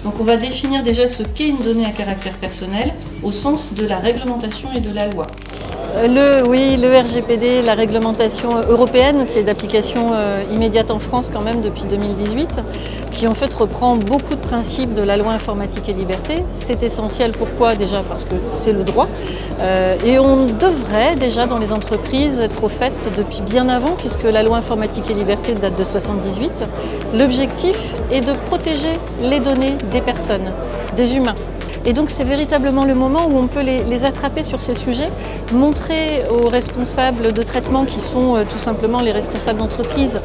Donc on va définir déjà ce qu'est une donnée à caractère personnel au sens de la réglementation et de la loi. Le RGPD, la réglementation européenne qui est d'application immédiate en France quand même depuis 2018, qui en fait reprend beaucoup de principes de la loi informatique et liberté. C'est essentiel, pourquoi? Déjà parce que c'est le droit et on devrait déjà dans les entreprises être au fait depuis bien avant puisque la loi informatique et liberté date de 1978. L'objectif est de protéger les données des personnes, des humains. Et donc c'est véritablement le moment où on peut les attraper sur ces sujets, montrer aux responsables de traitement qui sont tout simplement les responsables d'entreprise,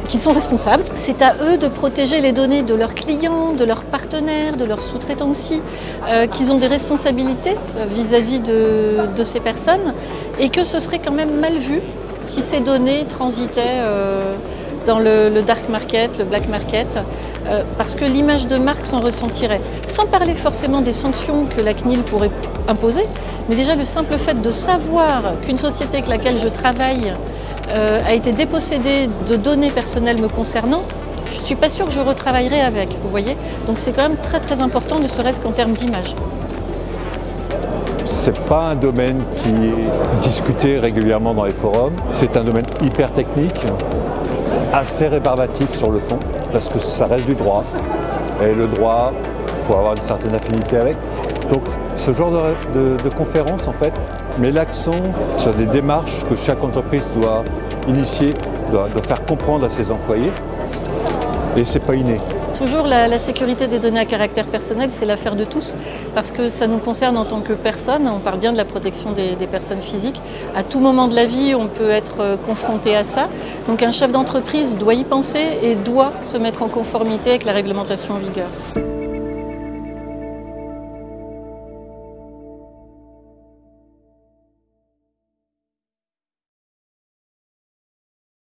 qui sont responsables. C'est à eux de protéger les données de leurs clients, de leurs partenaires, de leurs sous-traitants aussi, qu'ils ont des responsabilités vis-à-vis de ces personnes et que ce serait quand même mal vu si ces données transitaient dans le dark market, le black market, parce que l'image de marque s'en ressentirait. Sans parler forcément des sanctions que la CNIL pourrait imposer, mais déjà le simple fait de savoir qu'une société avec laquelle je travaille a été dépossédée de données personnelles me concernant, je ne suis pas sûre que je retravaillerai avec, vous voyez. Donc c'est quand même très très important, ne serait-ce qu'en termes d'image. C'est pas un domaine qui est discuté régulièrement dans les forums, c'est un domaine hyper technique, assez rébarbatif sur le fond, parce que ça reste du droit. Et le droit, il faut avoir une certaine affinité avec. Donc ce genre de conférence, en fait, met l'accent sur des démarches que chaque entreprise doit initier, doit faire comprendre à ses employés. Et c'est pas inné. Toujours la sécurité des données à caractère personnel, c'est l'affaire de tous, parce que ça nous concerne en tant que personne, on parle bien de la protection des personnes physiques. À tout moment de la vie, on peut être confronté à ça. Donc un chef d'entreprise doit y penser et doit se mettre en conformité avec la règlementation en vigueur.